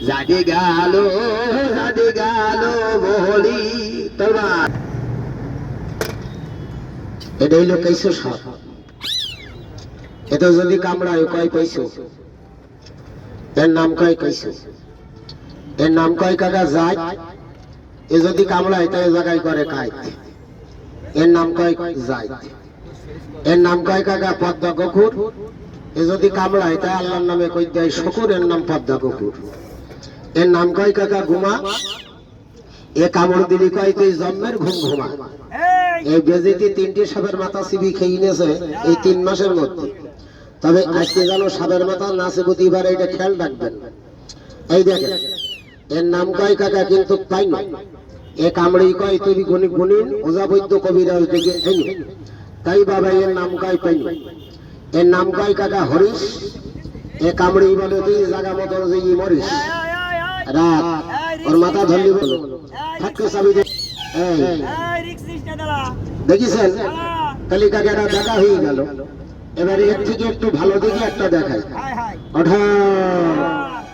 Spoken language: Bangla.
জাদি গেল বলি তোমার এটা হইল কইছো সাপ। এটা যদি কামড়ায় কয় কইছো, এর নাম কয় কইছো, এর নাম কয় কাকা যায়। এ যদি কামড়ায় তো এ জায়গায় করে কায়, এর নাম কয় যায়। এর নাম কয় কাকা পদ্মা কুকুর। এ যদি কামড়ায় তাই আল্লাহর নামে কই দেয় শুকুর, এর নাম পদ্মা কুকুর। এর নাম কয় কাকা ঘুমা। এ কামড় দিলি কয় তুই জন্মের ঘুম ঘুমা। এই বেজিতে 3টি সাপের মাথা চিবি খেয়ে নিয়েছে এই 3 মাসের মধ্যে। তবে আজকে যেন সাপের মাথা নাচে প্রতিবার এটা খেয়াল রাখবেন। এই দেখেন এর নাম কয় কাকা কিন্তু পাই না। এ কামড়ি কয় তুই গুণিন ওজা বৈদ্য কবিরাজ ডেকে এনে, তাই বাবা এর নাম কয় পাই না। এর নাম কয় কাকা হরিশ। এ কামড়ি বলে তুই জায়গা মতো যে মরিস রাত ওর মাথা ধরলি বলো থাকতে চাবি দেখেছেন। কালি কাকারা দেখা হয়ে গেল। এবারে এর থেকে একটু ভালো দিকে একটা দেখাই।